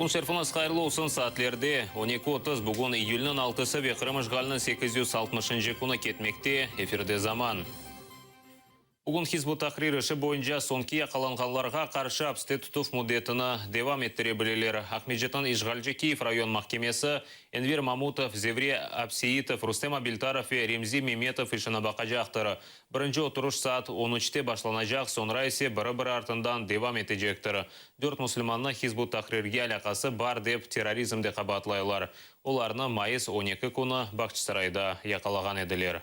Күн қайырлы olsun саатлерде 12:30 бүгін июльнің 6-сы Бекіріміш ғалының 860 күні кетмекте, эфирде заман. Бүгін Хизбут Тахрир іші бойынша сонки қаланғанларға қаршы апсте тұтып мұдетіні девам еттіре білелер. Ахмеджетан Ишғалжы Киев район махкемесі Энвер Мамутов, Зевре Апсиитов, Рустем Абилтаров и Ремзи Меметов ішінабақа жақтыры. Бірінші отырыш саат 13-те башланажақ, сонра есе бірі-бірі артындан девам етежектірі. 4 мұсылманны Хизбут Тахрирге алақасы бар деп терроризмде қабатлайлар. Оларны майыс 12 күні Бақчысарайда яқалаған еділер.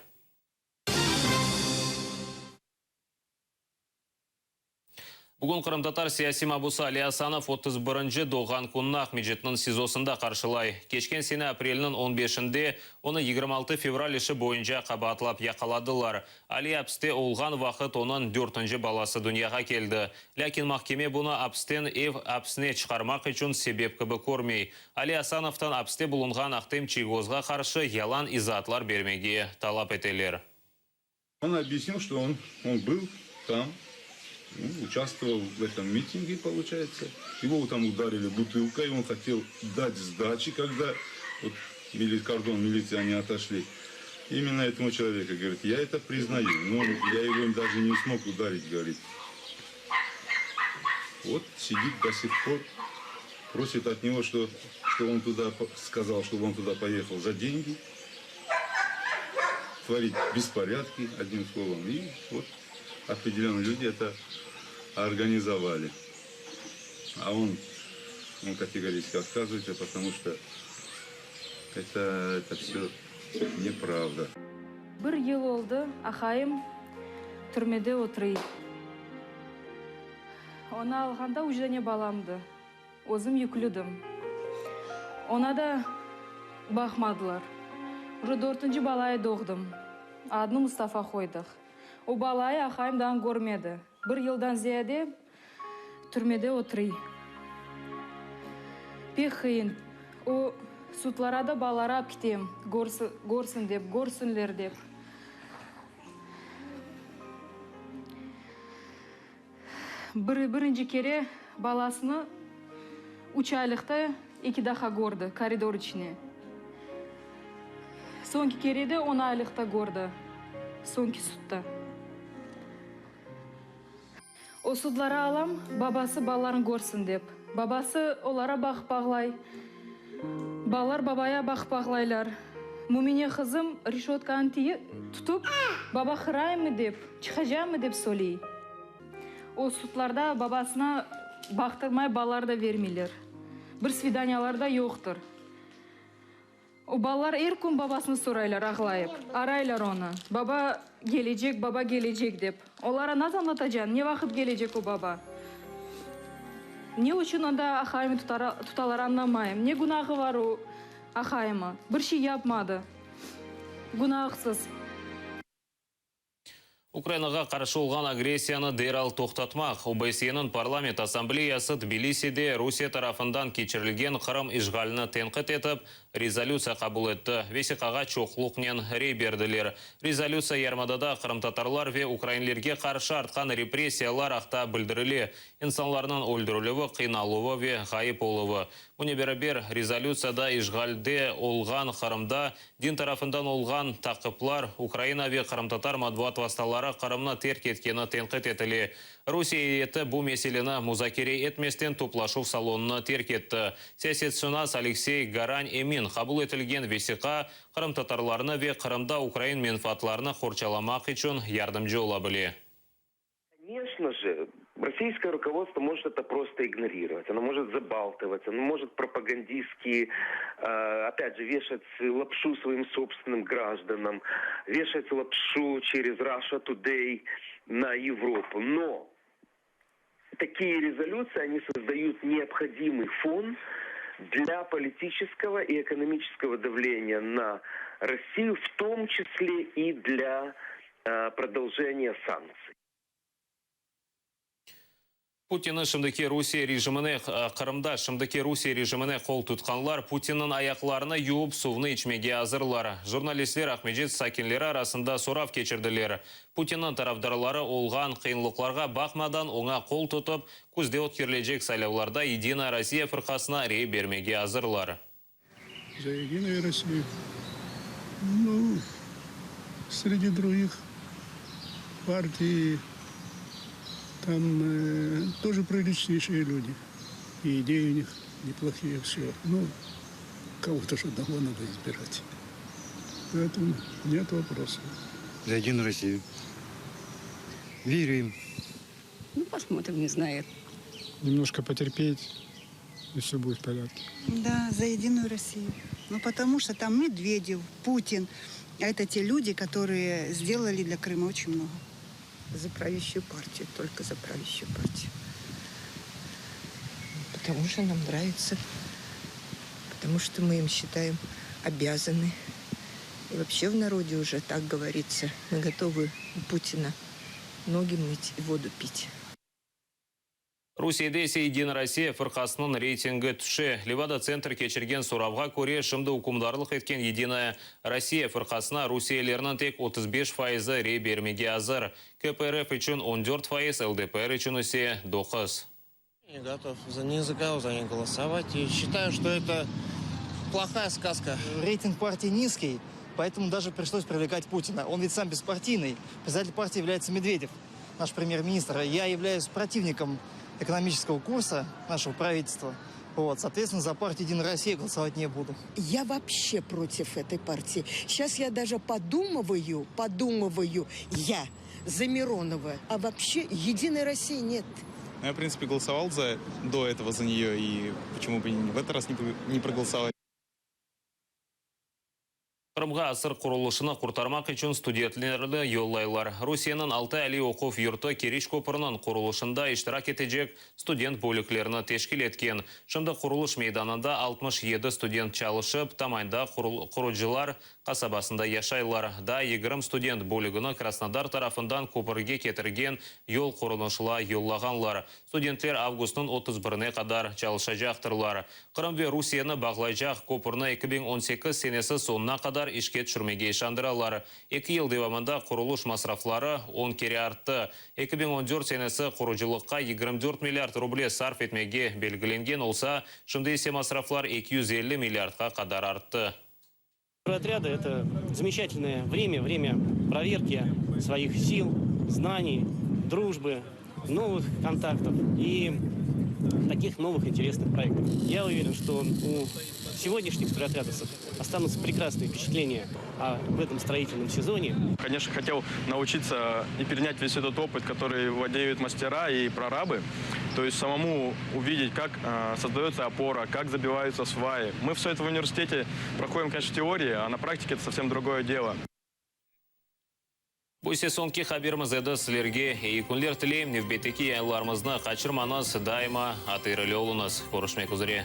Бүгін Қырым-татар сияси мабусы Али Асанов 31-ші доған күнні Ахмеджетінің СИЗОсында қаршылай. Кешкен сені апрелінің 15-інде оны 26 февраль іші бойынша қабатлап яқаладылар. Али апсте олған вақыт оның 4-ші баласы дүнияға келді. Ләкин махкеме бұны апстен апсіне шығармақ үшін себеп кібі көрмей. Али Асановтан апсте бұлынған ақтем чигозға қаршы ялан изатлар бермеге талап етелер. Он объяснил, что он был там. Участвовал в этом митинге, получается. Его там ударили бутылкой, он хотел дать сдачи, когда вот, кордон милиции они отошли. Именно этому человеку, говорит, я это признаю, но я его даже не смог ударить, говорит. Вот сидит до сих пор, просит от него, что он туда сказал, чтобы он туда поехал за деньги, творить беспорядки, одним словом. И вот определенные люди это организовали. А он категорически отказывается, потому что это все неправда. Бір ел oldu, Ахайым түрмеде отырый. Оны алғанда үждене баламды. Өзім yüklüdüm. Ona da bakmadılar. Уже 4-cü balayı doğdum. Adını Mustafa koyduk. O balayı Ахайымдан görmedi. Bir yıldan ziyade türmede oturuyor. Pek kıyın. O sutlara da balara ap gideyim. Görsünler dep. Birinci kere balasını 3 aylıkta 2 daha gördü koridor içine. Sonki kere de 10 aylıkta gördü. Sonki sutta. O sudlara alam, babası balların görsün dep. Babası olara bağlay. Balar babaya bağlaylar. Mumine kızım решетканы tutup, baba kıray mı dep, çıkacağım mı dep söyley. O sudlarda babasına baktırmay balar da vermiler. Bir svidanyalarda yoktur. O ballar her gün babasını soraylar ağlayıp, araylar onu. Baba gelecek dep. Olara nasıl anlatacaksın? Ne vakit gelecek o baba? Ne için onda Ахайымı tutalar anlamayım. Ne günahı var o Ахайымı? Bir şey yapmadı. Günahsız. Украинаға қаршы olған агрессияны дерал тоқтатмақ. ОБСЕ-нің парламент ассамблеясы Тбилисиде Русия тарафындан кечірілген Қырым ишғалыны тенқит етіп, резолюция қабыл етті. Весиқаға чоқлықнен рей берділер. Резолюция ярмадада қырым-татарлар ве украинлерге қаршы артқан репрессиялар ақта білдірілі. Инсанларының өлдірілігі, қиналуы ве ғайып олуы. Бұны бәрі резолюцияда ишғалде олған Қырымда дин тарафындан олған тақыплар Украина ве қырым-татар матбуат васталары Қырымны терк еткені тенқит етілі. Русия еті бұл меселені музакире етместен топлашу салонына терк етті. Саясатшынас Алексей Гарань Эмин қабыл етілген весиқа қырым-татарларыны ве Қырымда Украин менфатларыны қорчаламақ үшін ярдымжы ола біле. Конечно же, российское руководство может это просто игнорировать. Оно может забалтываться, оно может пропагандистски, опять же, вешать лапшу своим собственным гражданам, вешать лапшу через Russia Today на Европу. Но такие резолюции, они создают необходимый фон для политического и экономического давления на Россию, в том числе и для продолжения санкций. Путиннің шымдыке Русия режиміне, Қырымда шымдыке Русия режиміне қол тұтқанлар Путиннің аяқларына юып суыны içмеге азырлар. Журналистлер Ахмеджет Сакинлері арасында сорав кечірділер. Путиннің тарафдарлары олған қиынлықларға бақмадан оңа қол тұтып, күзде өткерілежек сайлауларда Единая Россия фырқасына рей бермеге азырлар. За Единую Россию. Ну, среди других партий там тоже приличнейшие люди. И идеи у них неплохие, все. Ну, кого-то же одного надо избирать. Поэтому нет вопросов. За Единую Россию. Верю им. Ну, посмотрим, не знаю. Немножко потерпеть, и все будет в порядке. Да, за Единую Россию. Ну, потому что там Медведев, Путин. А это те люди, которые сделали для Крыма очень много. За правящую партию, только за правящую партию. Потому что нам нравится. Потому что мы им считаем обязаны. И вообще в народе уже так говорится. Мы готовы у Путина ноги мыть и воду пить. Русияда Единая Россия фырқасының рейтингі түші. Левада-центр кечірген соравға көре шымды үкімдарлық еткен Единая Россия фырқасына Русиялерінің тек 35% рей бермеге азыр. КПРФ үшін 14%, ЛДПР үшін өсе 9%. Я готов за них голосовать. И считаю, что это плохая сказка. Рейтинг партии низкий, поэтому даже пришлось привлекать Путина. Он ведь сам беспартийный. Председатель партии является Медведев, наш премьер-министр. Я являюсь противником экономического курса нашего правительства. Вот, соответственно, за партию «Единая Россия» голосовать не буду. Я вообще против этой партии. Сейчас я даже подумываю, я за Миронова. А вообще «Единой России» нет. Я, в принципе, голосовал до этого за нее, и почему бы в этот раз не проголосовать. Қырымға асыр құрылышыны құртармақ үшін студентлерді йоллайлар. Русияның Алтай Әли оқу йұрты Кереш көпірінің құрылышында иштирак етежек студент бөліклеріні тешкіл еткен. Шымды құрылыш мейданында 67 студент чалышып, тамайында құруджылар қасабасында яшайлар. Да 20 студент бөлігіні Краснодар тарафындан көпірге кетірген йол құрылышыла йоллағанлар. Студентлер августың 31-не қадар чалышажақтырлар. Қырымбе Русияны бағлайжақ көпірні 2018 сенесі сонына қадар ишке түшірмеге шандыралар. 2 ел девамында құрылыш масрафлары 10 кере артты. 2014 сенесі құрылжылыққа 24 миллиард рубле сарф етмеге белгіленген олса, шымды есе масрафлар 250 миллиардқа қадар артты. Отряды – это замечательное время проверки своих сил, знаний, дружбы, новых контактов и таких новых интересных проектов. Я уверен, что у сегодняшних стройотрядовцев останутся прекрасные впечатления в этом строительном сезоне. Конечно, хотел научиться и перенять весь этот опыт, который владеют мастера и прорабы. То есть самому увидеть, как создается опора, как забиваются сваи. Мы все это в университете проходим, конечно, теории, а на практике это совсем другое дело. Бұйсе сонки хаберіміз еді сілерге. Екінлер тілейм невбетеки айларымызны қачырманыз дайма атырылы олыңыз. Көрішмек үзіре.